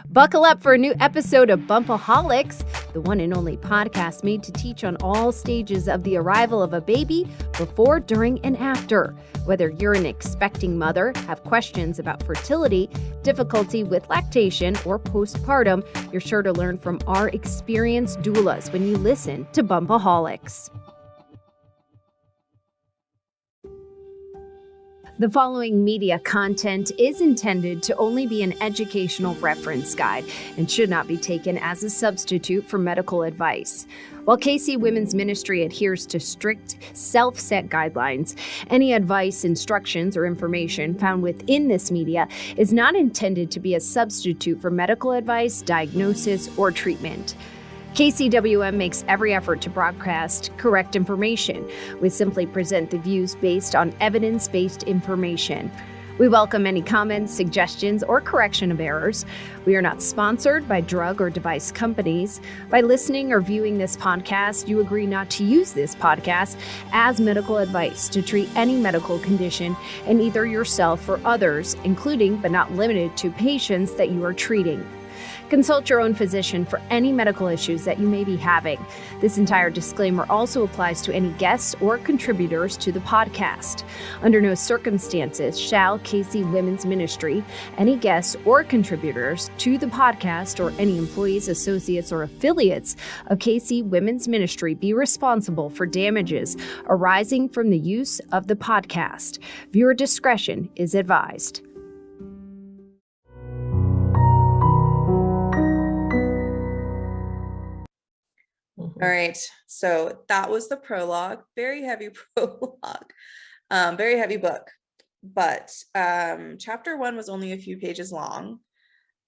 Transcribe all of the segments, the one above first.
Buckle up for a new episode of Bumpaholics, the one and only podcast made to teach on all stages of the arrival of a baby, before, during, and after. Whether you're an expecting mother, have questions about fertility, difficulty with lactation, or postpartum, you're sure to learn from our experienced doulas when you listen to Bumpaholics. The following media content is intended to only be an educational reference guide and should not be taken as a substitute for medical advice. While KC Women's Ministry adheres to strict self-set guidelines, any advice, instructions, or information found within this media is not intended to be a substitute for medical advice, diagnosis, or treatment. KCWM makes every effort to broadcast correct information. We simply present the views based on evidence-based information. We welcome any comments, suggestions, or correction of errors. We are not sponsored by drug or device companies. By listening or viewing this podcast, you agree not to use this podcast as medical advice to treat any medical condition in either yourself or others, including but not limited to patients that you are treating. Consult your own physician for any medical issues that you may be having. This entire disclaimer also applies to any guests or contributors to the podcast. Under no circumstances shall KC Women's Ministry, any guests or contributors to the podcast, or any employees, associates, or affiliates of KC Women's Ministry be responsible for damages arising from the use of the podcast. Viewer discretion is advised. All right, so that was the prologue. Very heavy prologue, very heavy book, but chapter 1 was only a few pages long.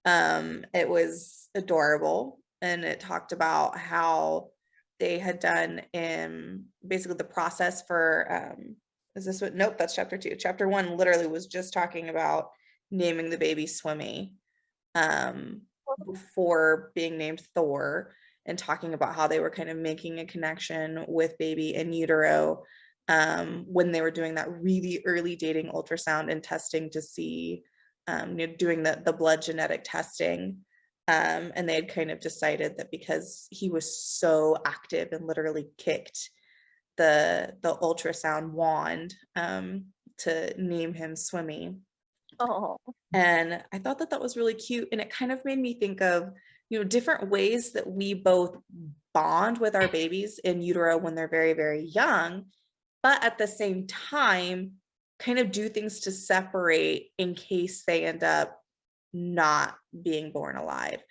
It was adorable, and it talked about how they had done in basically the process for, is this what? Nope, that's chapter 2. Chapter 1 literally was just talking about naming the baby Swimmy before being named Thor, and talking about how they were kind of making a connection with baby in utero when they were doing that really early dating ultrasound and testing to see, doing the blood genetic testing. And they had kind of decided that because he was so active and literally kicked the ultrasound wand to name him Swimmy. Oh. And I thought that was really cute. And it kind of made me think of, different ways that we both bond with our babies in utero when they're very, very young, but at the same time, kind of do things to separate in case they end up not being born alive.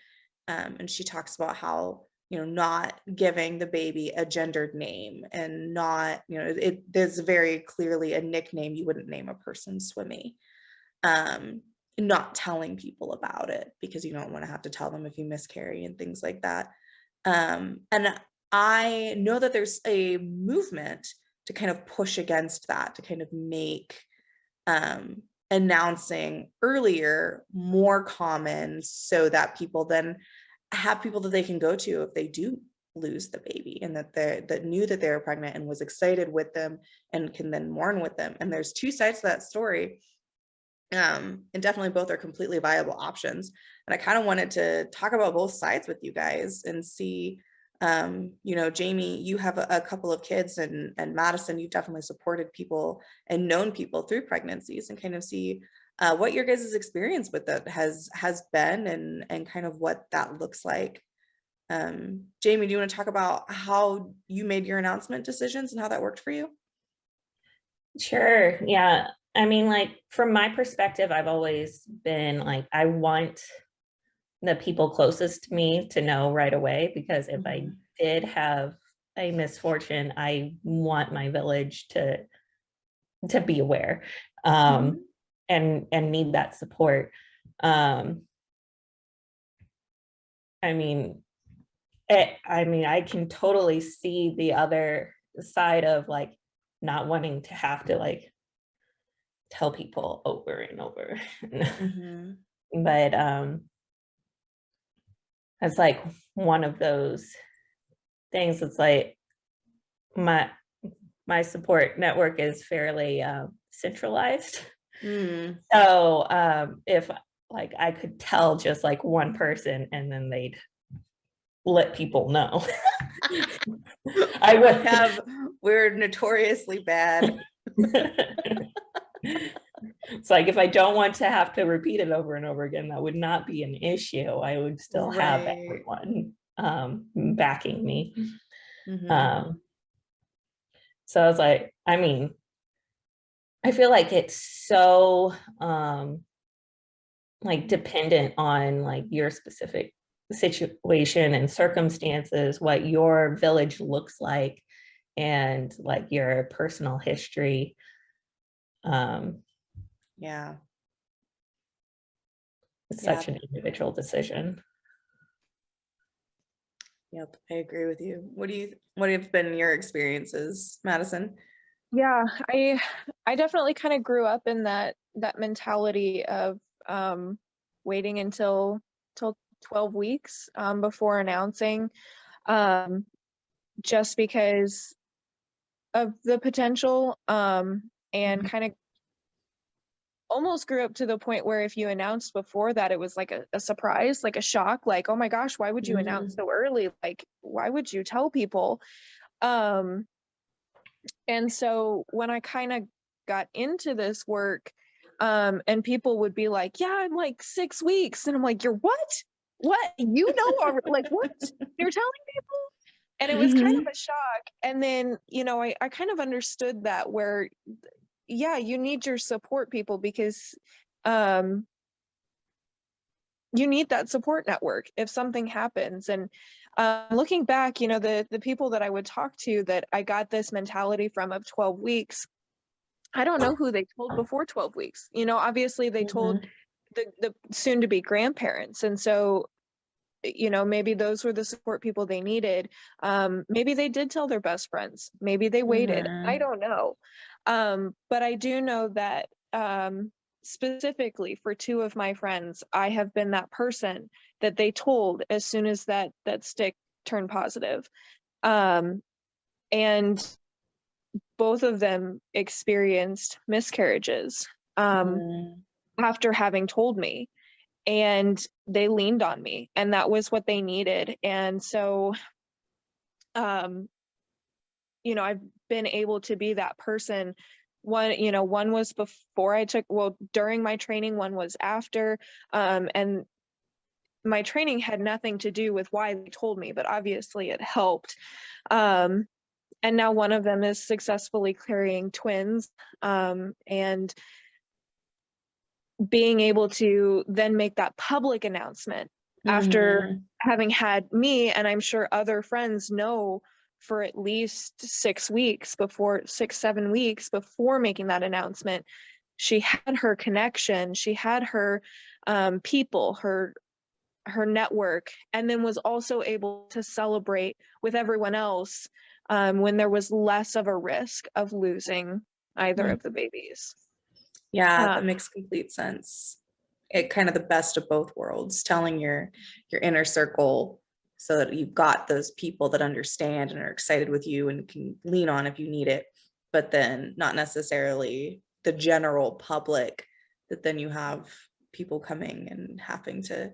And she talks about how, not giving the baby a gendered name, and not, there's very clearly a nickname. You wouldn't name a person Swimmy. Not telling people about it because you don't want to have to tell them if you miscarry and things like that. And I know that there's a movement to kind of push against that, to kind of make announcing earlier more common, so that people then have people that they can go to if they do lose the baby, and that knew that they were pregnant and was excited with them and can then mourn with them. And there's two sides to that story. And definitely both are completely viable options. And I kind of wanted to talk about both sides with you guys and see, Jamie, you have a couple of kids, and Madison, you've definitely supported people and known people through pregnancies, and kind of see what your guys' experience with that has been, and kind of what that looks like. Jamie, do you want to talk about how you made your announcement decisions and how that worked for you? Sure. Yeah. I mean, like, from my perspective, I've always been like, I want the people closest to me to know right away, because if I did have a misfortune, I want my village to be aware, and need that support. I can totally see the other side of, like, not wanting to have to, like, tell people over and over. But it's like one of those things. It's like my support network is fairly centralized. So if like I could tell just like one person and then they'd let people know. We're notoriously bad. It's like if I don't want to have to repeat it over and over again, that would not be an issue. I would still have everyone backing me. So I was like, I mean, I feel like it's so like dependent on like your specific situation and circumstances, what your village looks like, and like your personal history. Yeah. It's such an individual decision. Yep, I agree with you. What have been your experiences, Madison? Yeah, I definitely kind of grew up in that mentality of waiting until 12 weeks before announcing, just because of the potential, and kind of almost grew up to the point where if you announced before that, it was like a surprise, like a shock, like, oh my gosh, why would you announce so early? Like, why would you tell people? And so when I kind of got into this work, and people would be like, yeah, I'm like 6 weeks. And I'm like, you're what? What? You know, like, what? You're telling people? And it was kind of a shock. And then, you know, I kind of understood that, where, yeah, you need your support people, because you need that support network if something happens. And looking back, you know, the people that I would talk to that I got this mentality from of 12 weeks, I don't know who they told before 12 weeks. You know, obviously they told the soon to be grandparents. And so, you know, maybe those were the support people they needed. Maybe they did tell their best friends. Maybe they waited. I don't know. But I do know that specifically for 2 of my friends, I have been that person that they told as soon as that stick turned positive. And both of them experienced miscarriages after having told me, and they leaned on me, and that was what they needed. And so, you know, I've been able to be that person. One was before I took, well, during my training, one was after, and my training had nothing to do with why they told me, but obviously it helped. And now one of them is successfully carrying twins, and being able to then make that public announcement after having had me, and I'm sure other friends know, for at least 6 weeks before, 6-7 weeks before making that announcement. She had her connection, she had her people, her network, and then was also able to celebrate with everyone else when there was less of a risk of losing either of the babies. Yeah, that makes complete sense. It kind of the best of both worlds, telling your inner circle so that you've got those people that understand and are excited with you and can lean on if you need it, but then not necessarily the general public, that then you have people coming and having to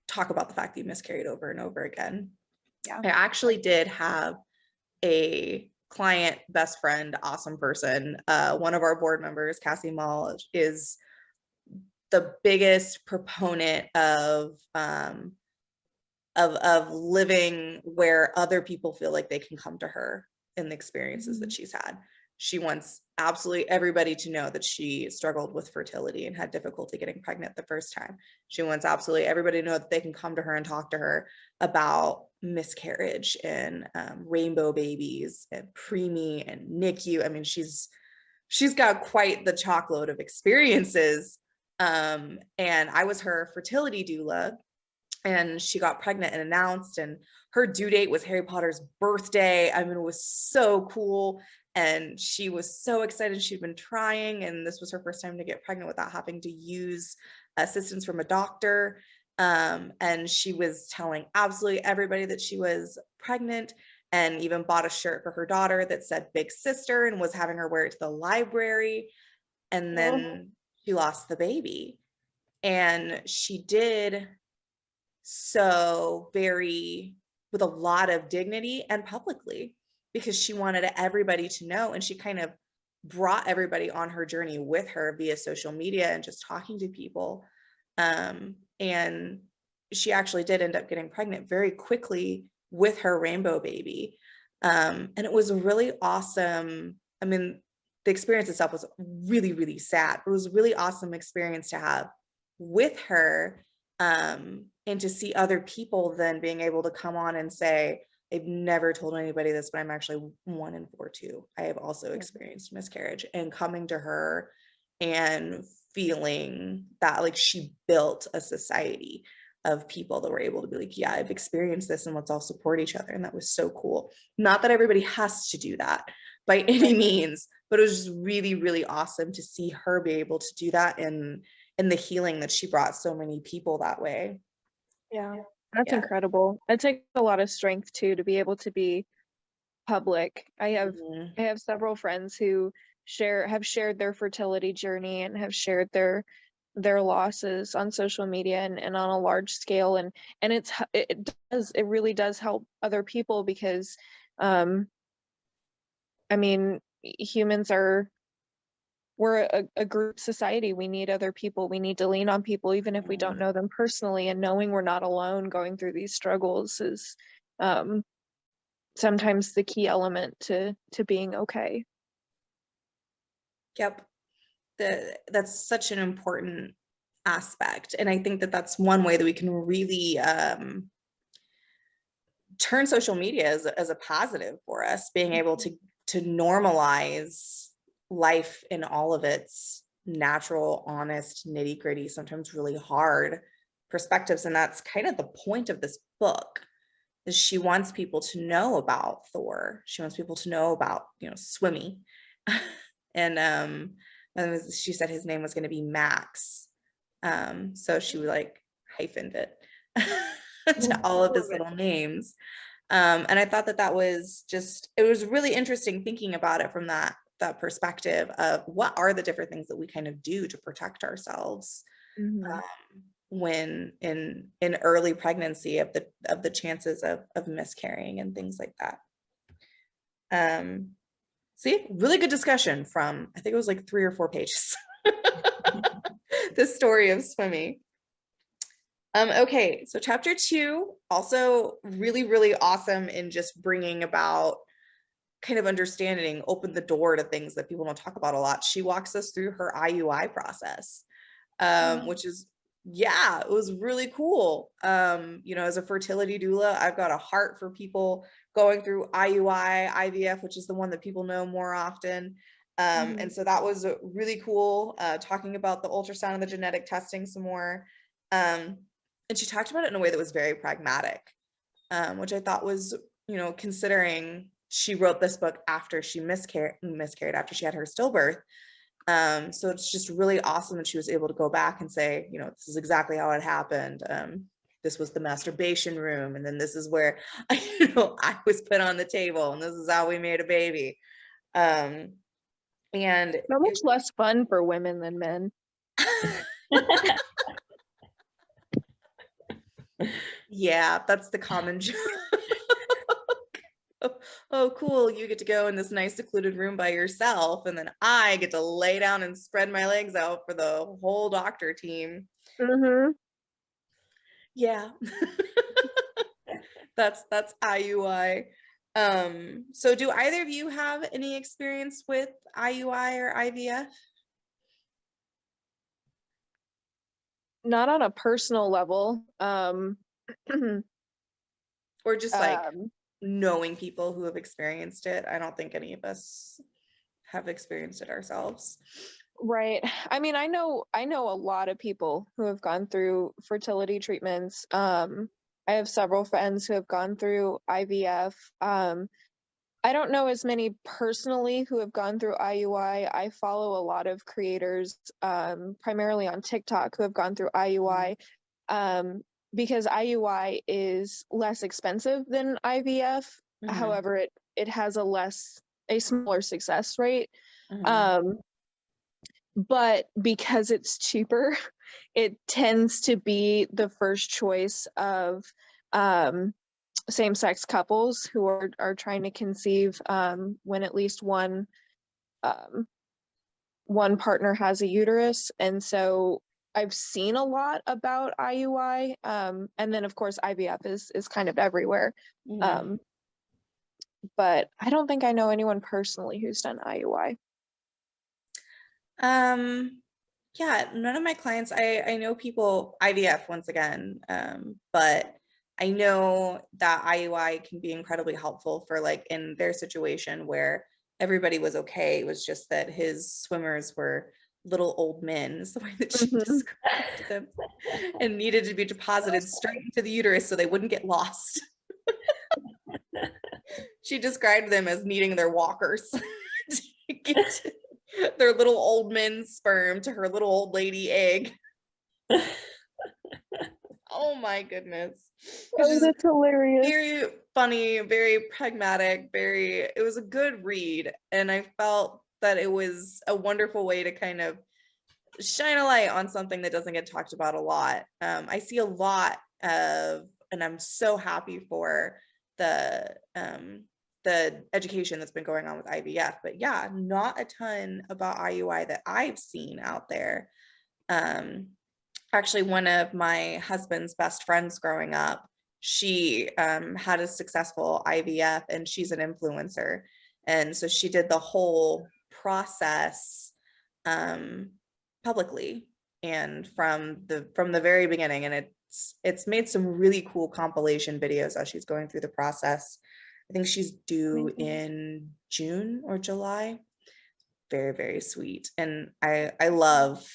talk about the fact that you miscarried over and over again. Yeah. I actually did have a client, best friend, awesome person. One of our board members, Cassie Mall, is the biggest proponent of living where other people feel like they can come to her in the experiences that she's had. She wants absolutely everybody to know that she struggled with fertility and had difficulty getting pregnant the first time. She wants absolutely everybody to know that they can come to her and talk to her about miscarriage and rainbow babies and preemie and NICU. I mean, she's got quite the chockload of experiences. And I was her fertility doula, and she got pregnant and announced, and her due date was Harry Potter's birthday. I mean, it was so cool. And she was so excited. She'd been trying, and this was her first time to get pregnant without having to use assistance from a doctor. And she was telling absolutely everybody that she was pregnant, and even bought a shirt for her daughter that said Big Sister and was having her wear it to the library. And then she lost the baby. And she did so with a lot of dignity and publicly, because she wanted everybody to know, and she kind of brought everybody on her journey with her via social media and just talking to people. And she actually did end up getting pregnant very quickly with her rainbow baby. And it was really awesome. I mean, the experience itself was really, really sad. It was a really awesome experience to have with her, and to see other people then being able to come on and say, I've never told anybody this, but I'm actually 1 in 4 too. I have also experienced miscarriage, and coming to her and feeling that like she built a society of people that were able to be like, yeah, I've experienced this, and let's all support each other. And that was so cool. Not that everybody has to do that by any means, but it was just really, really awesome to see her be able to do that, and the healing that she brought so many people that way. Yeah, that's incredible. It takes a lot of strength too to be able to be public. I have several friends who have shared their fertility journey and have shared their losses on social media and on a large scale, and it really does help other people, because I mean, we're a group society. We need other people. We need to lean on people, even if we don't know them personally, and knowing we're not alone going through these struggles is sometimes the key element to being okay. Yep. That's such an important aspect. And I think that that's one way that we can really turn social media as a positive for us, being able to normalize life in all of its natural, honest, nitty-gritty, sometimes really hard perspectives. And that's kind of the point of this book, is she wants people to know about Thor. She wants people to know about, Swimmy. And she said his name was going to be Max. So she like hyphened it to all of his little names. And I thought that was it was really interesting thinking about it from that perspective of what are the different things that we kind of do to protect ourselves when in early pregnancy, of the chances of miscarrying and things like that. See, really good discussion from, I think it was like 3 or 4 pages. The story of Swimmy. Okay, so chapter 2, also really, really awesome in just bringing about kind of understanding, open the door to things that people don't talk about a lot. She walks us through her IUI process, which is, it was really cool. As a fertility doula, I've got a heart for people going through IUI, IVF, which is the one that people know more often. And so that was really cool, talking about the ultrasound and the genetic testing some more. And she talked about it in a way that was very pragmatic, which I thought was, considering she wrote this book after she miscarried after she had her stillbirth. So it's just really awesome that she was able to go back and say, this is exactly how it happened. This was the masturbation room, and then this is where I was put on the table, and this is how we made a baby. And so much less fun for women than men. Yeah, that's the common joke. Oh, cool, you get to go in this nice secluded room by yourself, and then I get to lay down and spread my legs out for the whole doctor team. Yeah. That's IUI. So do either of you have any experience with IUI or IVF? Not on a personal level. Or just like knowing people who have experienced it. I don't think any of us have experienced it ourselves. Right. I mean, I know a lot of people who have gone through fertility treatments. I have several friends who have gone through IVF. I don't know as many personally who have gone through IUI. I follow a lot of creators, primarily on TikTok, who have gone through IUI, because IUI is less expensive than IVF. However, it has a smaller success rate. But because it's cheaper, it tends to be the first choice of same-sex couples who are trying to conceive when at least one partner has a uterus. And so I've seen a lot about IUI, and then of course IVF is kind of everywhere. But I don't think I know anyone personally who's done IUI. Yeah, none of my clients, I know people IVF once again, but I know that IUI can be incredibly helpful for like in their situation where everybody was okay. It was just that his swimmers were little old men, is the way that she described them, and needed to be deposited straight into the uterus so they wouldn't get lost. She described them as needing their walkers to get their little old men's sperm to her little old lady egg. Oh my goodness. Oh, that's hilarious. Very funny, very pragmatic, it was a good read. And I felt that it was a wonderful way to kind of shine a light on something that doesn't get talked about a lot. I see a lot of, and I'm so happy for the education that's been going on with IVF, but yeah, not a ton about IUI that I've seen out there. Actually, one of my husband's best friends growing up, she had a successful IVF, and she's an influencer. And so she did the whole process publicly and from the very beginning. And it's made some really cool compilation videos as she's going through the process. I think she's due in June or July. Very, very sweet. And I love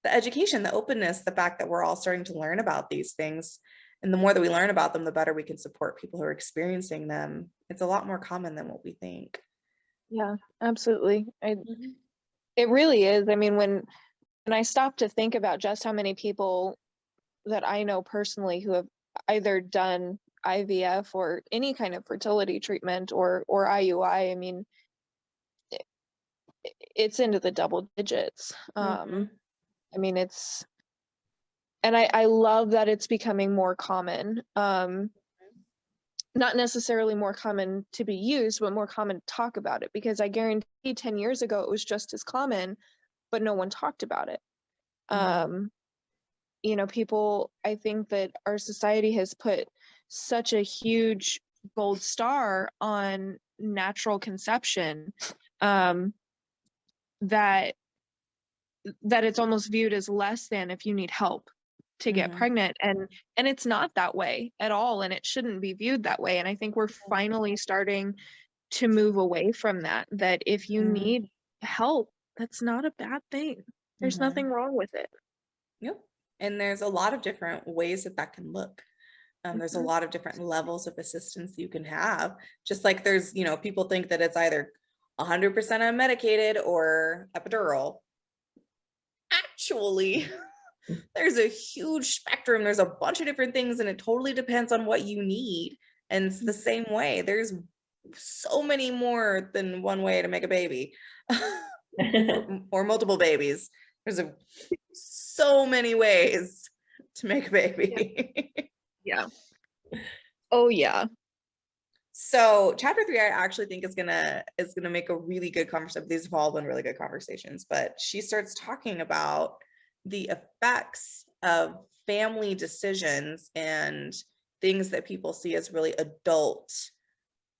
the education, the openness, the fact that we're all starting to learn about these things. And the more that we learn about them, the better we can support people who are experiencing them. It's a lot more common than what we think. Yeah, absolutely. It really is. I mean, when I stop to think about just how many people that I know personally who have either done IVF or any kind of fertility treatment or IUI, I mean, it's into the double digits. I mean, and I love that it's becoming more common. Not necessarily more common to be used, but more common to talk about it, because I guarantee 10 years ago it was just as common, but no one talked about it. You know, people, I think that our society has put such a huge gold star on natural conception, that it's almost viewed as less than if you need help to get pregnant, and it's not that way at all, and it shouldn't be viewed that way. And I think we're finally starting to move away from that if you need help, that's not a bad thing. There's nothing wrong with it. Yep. And there's a lot of different ways that can look. There's a lot of different levels of assistance you can have. Just like there's, you know, people think that it's either 100% unmedicated or epidural. Actually, there's a huge spectrum. There's a bunch of different things, and it totally depends on what you need. And it's the same way. There's so many more than one way to make a baby or multiple babies. There's so many ways to make a baby. Yeah. Oh yeah. So chapter 3, I actually think is gonna make a really good conversation. These have all been really good conversations, but she starts talking about the effects of family decisions and things that people see as really adult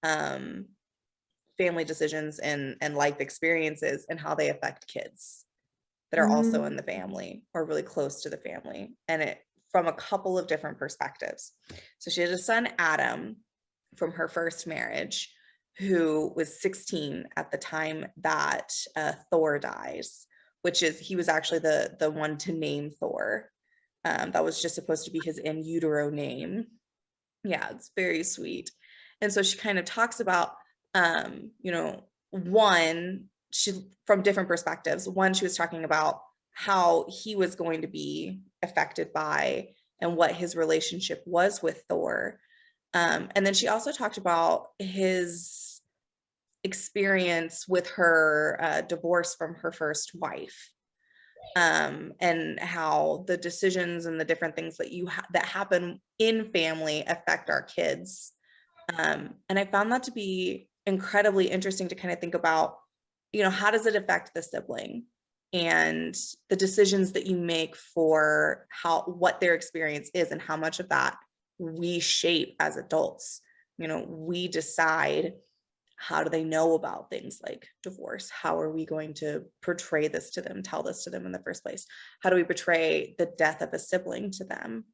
family decisions and life experiences, and how they affect kids that are also in the family or really close to the family, and it from a couple of different perspectives. So she had a son, Adam, from her first marriage, who was 16 at the time that Thor dies, he was actually the one to name Thor. That was just supposed to be his in utero name. Yeah, it's very sweet. And so she kind of talks about, you know, from different perspectives. One, she was talking about how he was going to be affected by and what his relationship was with Thor. And then she also talked about his experience with her divorce from her first wife. and how the decisions and the different things that that happen in family affect our kids. And I found that to be incredibly interesting to kind of think about, how does it affect the sibling and the decisions that you make for what their experience is and how much of that we shape as adults. We decide, how do they know about things like divorce? How are we going to portray this to them, tell this to them in the first place? How do we portray the death of a sibling to them,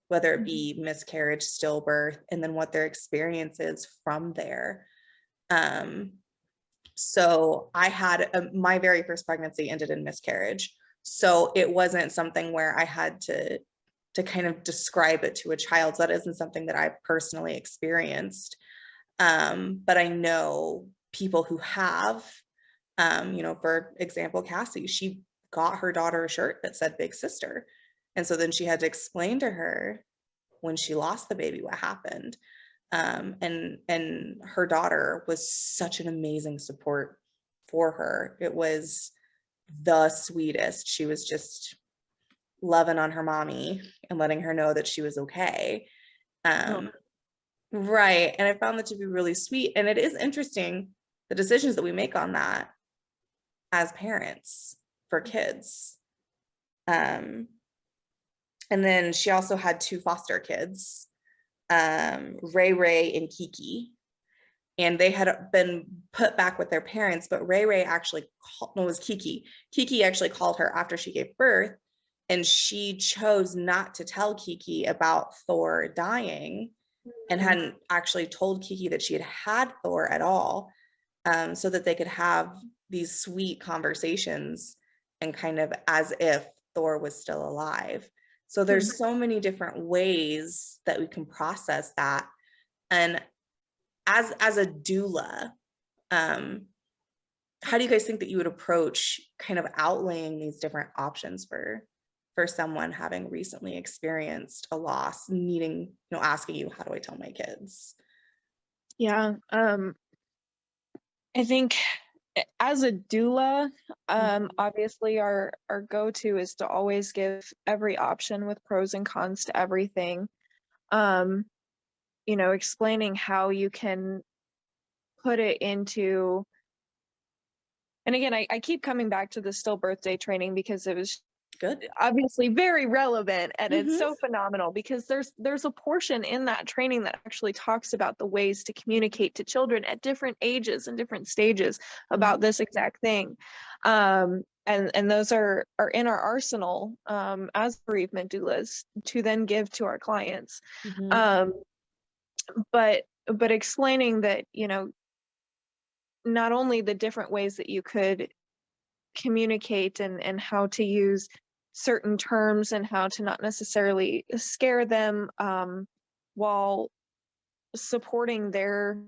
whether it be miscarriage, stillbirth, and then what their experience is from there? So I had my very first pregnancy ended in miscarriage. So it wasn't something where I had to kind of describe it to a child. So that isn't something that I personally experienced. But I know people who have, for example, Cassie, she got her daughter a shirt that said Big Sister. And so then she had to explain to her when she lost the baby what happened. And her daughter was such an amazing support for her. It was the sweetest. She was just loving on her mommy and letting her know that she was okay. Right. And I found that to be really sweet. And it is interesting, the decisions that we make on that as parents for kids. And then she also had 2 foster kids, Ray and Kiki. And they had been put back with their parents, but Ray actually it was Kiki. Kiki actually called her after she gave birth, and she chose not to tell Kiki about Thor dying, and hadn't actually told Kiki that she had Thor at all, so that they could have these sweet conversations and kind of as if Thor was still alive. So there's so many different ways that we can process that. And as a doula, how do you guys think that you would approach kind of outlaying these different options for someone having recently experienced a loss, needing, asking you, how do I tell my kids? Yeah. I think as a doula, obviously our go-to is to always give every option with pros and cons to everything. Explaining how you can put it into, and again, I keep coming back to the still birthday training because it was Good. Obviously very relevant, and it's so phenomenal because there's a portion in that training that actually talks about the ways to communicate to children at different ages and different stages about this exact thing. And those are in our arsenal as bereavement doulas to then give to our clients. But explaining that, not only the different ways that you could communicate and how to use certain terms and how to not necessarily scare them while supporting their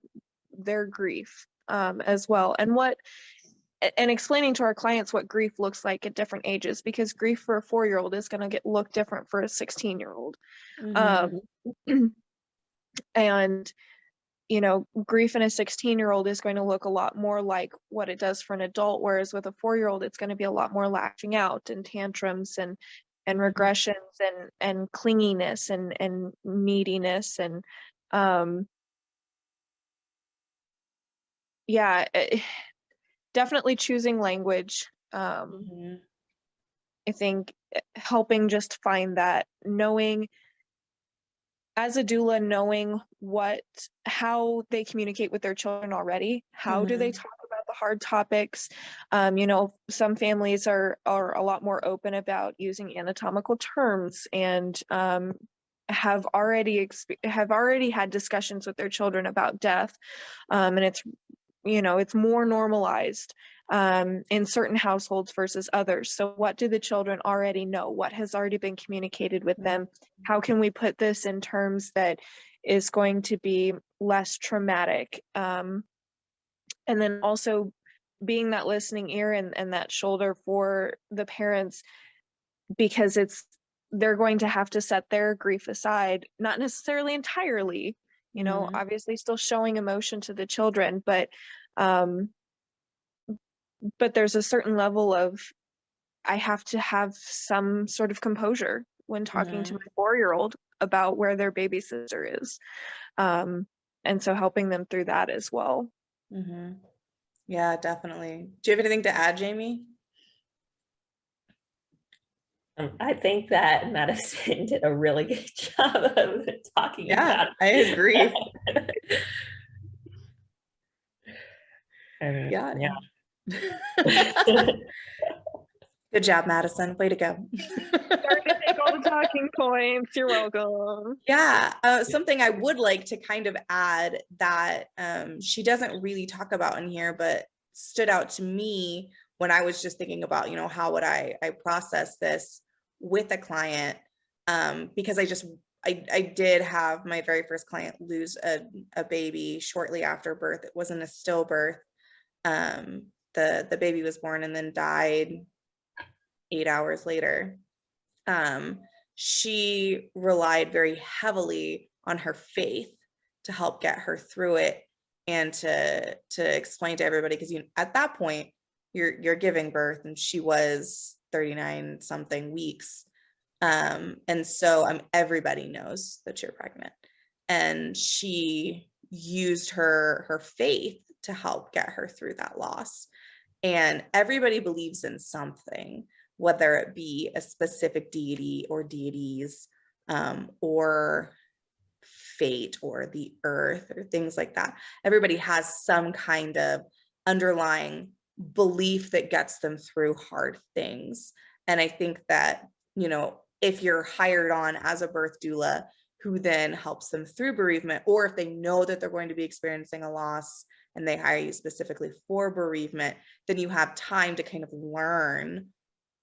grief as well, and explaining to our clients what grief looks like at different ages, because grief for a 4-year-old is going to look different for a 16-year-old. And grief in a 16-year-old is going to look a lot more like what it does for an adult, whereas with a 4-year-old, it's going to be a lot more lashing out and tantrums and regressions and clinginess and neediness and definitely choosing language. I think helping just find that, knowing as a doula, knowing how they communicate with their children already. How do they talk about the hard topics? Some families are a lot more open about using anatomical terms and have already had discussions with their children about death, and it's more normalized in certain households versus others. So what do the children already know? What has already been communicated with them? How can we put this in terms that is going to be less traumatic? And then also being that listening ear and that shoulder for the parents, because they're going to have to set their grief aside, not necessarily entirely, obviously still showing emotion to the children, but there's a certain level of I have to have some sort of composure when talking to Mhm. my 4-year-old about where their baby sister is. And so helping them through that as well. Mhm. Yeah, definitely. Do you have anything to add, Jamie? I think that Madison did a really good job of talking Yeah, about I agree. and Yeah. yeah. Good job, Madison. Way to go. Sorry to take all the talking points. You're welcome. Yeah, something I would like to kind of add that she doesn't really talk about in here, but stood out to me when I was just thinking about, you know, how would I process this with a client, because I did have my very first client lose a baby shortly after birth. It wasn't a stillbirth. The baby was born and then died 8 hours later. She relied very heavily on her faith to help get her through it and to explain to everybody, because at that point you're giving birth and she was 39 something weeks, and so everybody knows that you're pregnant, and she used her faith to help get her through that loss. And everybody believes in something, whether it be a specific deity or deities, or fate or the earth or things like that. Everybody has some kind of underlying belief that gets them through hard things. And I think that, you know, if you're hired on as a birth doula who then helps them through bereavement, or if they know that they're going to be experiencing a loss and they hire you specifically for bereavement, then you have time to kind of learn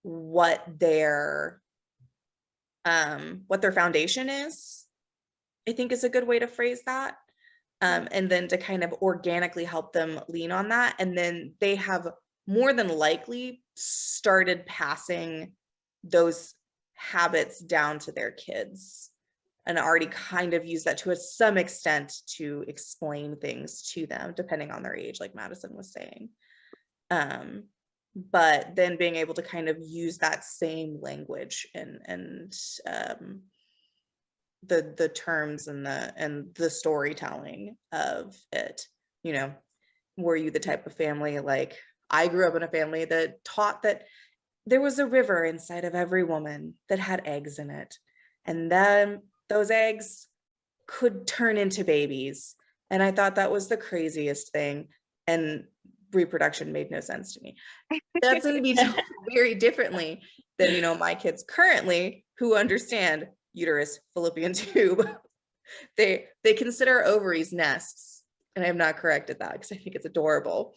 what their foundation is, I think is a good way to phrase that. And then to kind of organically help them lean on that. And then they have more than likely started passing those habits down to their kids and already kind of use that to some extent to explain things to them, depending on their age, like Madison was saying. But then being able to kind of use that same language and the terms and the storytelling of it. You know, were you the type of family, like I grew up in a family that taught that there was a river inside of every woman that had eggs in it, and then those eggs could turn into babies. And I thought that was the craziest thing, and reproduction made no sense to me. That's going to be told very differently than, you know, my kids currently, who understand uterus, fallopian tube. They consider ovaries nests, and I have not corrected that because I think it's adorable.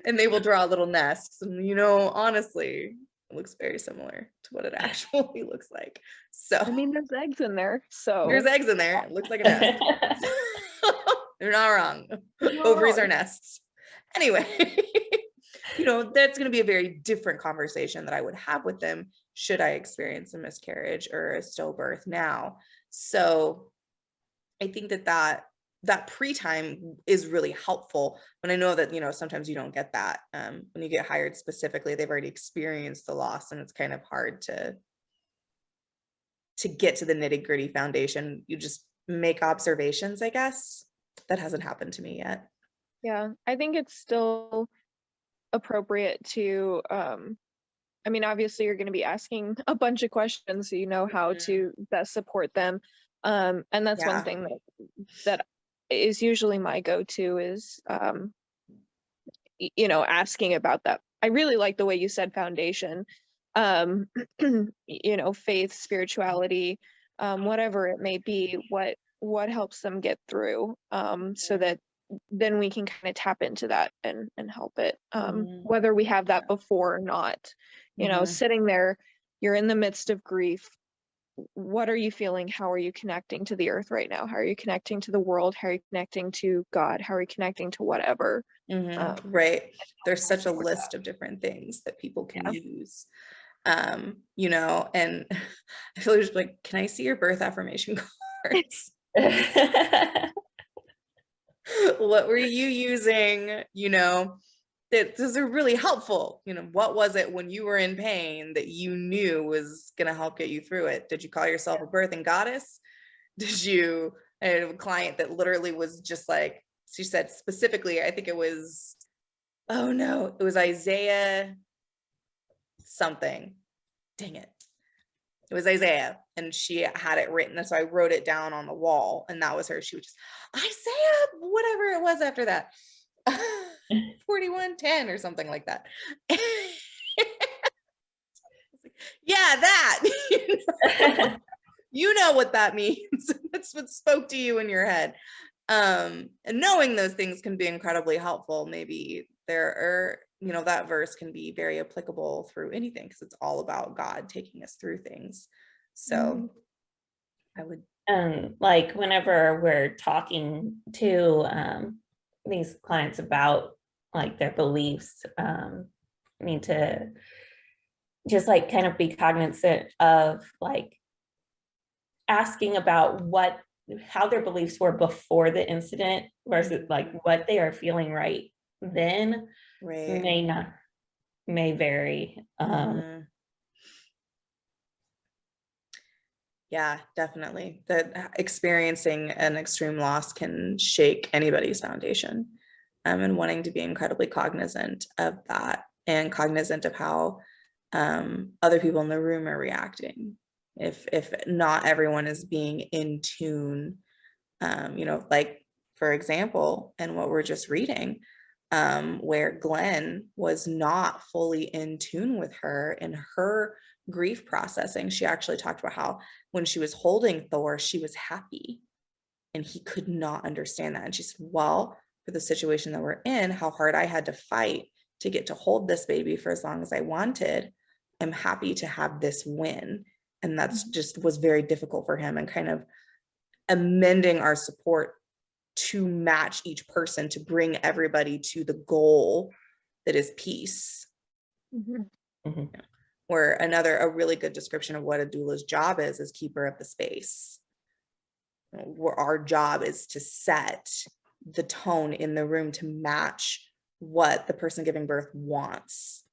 And they will draw little nests, and, you know, honestly, it looks very similar to what it actually looks like. So I mean, there's eggs in there, so there's eggs in there. It looks like a nest. They're not wrong. You're Ovaries wrong. are nests. Anyway, you know, that's going to be a very different conversation that I would have with them should I experience a miscarriage or a stillbirth now. So I think that pre-time is really helpful. When I know that, you know, sometimes you don't get that. When you get hired specifically, they've already experienced the loss, and it's kind of hard to get to the nitty-gritty foundation. You just make observations, I guess. That hasn't happened to me yet. Yeah, I think it's still appropriate to I mean, obviously you're going to be asking a bunch of questions so you know how to best support them. And that's one thing that is usually my go-to is you know, asking about that. I really like the way you said foundation. You know, faith, spirituality, whatever it may be, what helps them get through, so that then we can kind of tap into that and help it, whether we have that before or not. You know, sitting there, you're in the midst of grief. What are you feeling? How are you connecting to the earth right now? How are you connecting to the world? How are you connecting to God? How are you connecting to whatever? Right. There's such a list of different things that people can use. You know, and I feel just like, can I see your birth affirmation cards? What were you using? You know, that those are really helpful. You know, what was it when you were in pain that you knew was going to help get you through it? Did you call yourself a birthing goddess? Did you, I had a client that literally was just like, she said specifically, I think it was, oh no, it was Isaiah something. Dang it. It was Isaiah, and she had it written. And so I wrote it down on the wall, and that was her. She was just, Isaiah, whatever it was after that. 41:10 or something like that. Yeah, that. You know what that means. That's what spoke to you in your head. And knowing those things can be incredibly helpful. Maybe there are, you know, that verse can be very applicable through anything, because it's all about God taking us through things. So I would like whenever we're talking to these clients about like their beliefs, need to just like kind of be cognizant of like asking about how their beliefs were before the incident versus like what they are feeling right then. right. may vary. Yeah, definitely. That experiencing an extreme loss can shake anybody's foundation, and wanting to be incredibly cognizant of that, and cognizant of how other people in the room are reacting. If not everyone is being in tune, you know, like for example, and what we're just reading, where Glenn was not fully in tune with her in her grief processing. She actually talked about how when she was holding Thor, she was happy, and he could not understand that. And she said, well, for the situation that we're in, how hard I had to fight to get to hold this baby for as long as I wanted, I'm happy to have this win. And that's just was very difficult for him, and kind of amending our support to match each person to bring everybody to the goal that is peace. Where a really good description of what a doula's job is keeper of the space. Where our job is to set the tone in the room to match what the person giving birth wants,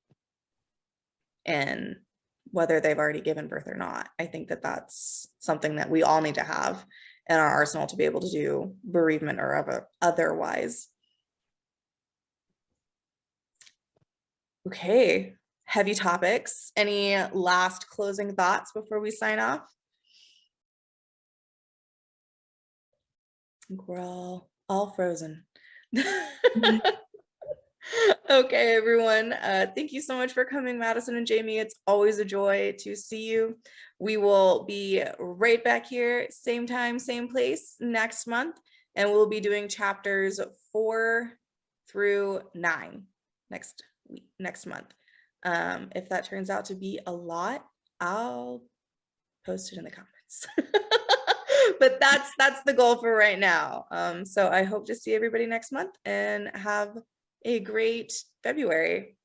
and whether they've already given birth or not. I think that that's something that we all need to have in our arsenal to be able to do, bereavement or otherwise. Okay, heavy topics. Any last closing thoughts before we sign off? I think we're all frozen. Okay, everyone. Thank you so much for coming, Madison and Jamie. It's always a joy to see you. We will be right back here, same time, same place next month, and we'll be doing chapters 4 through 9 next month. If that turns out to be a lot, I'll post it in the comments. But that's the goal for right now. So I hope to see everybody next month, and have a great February.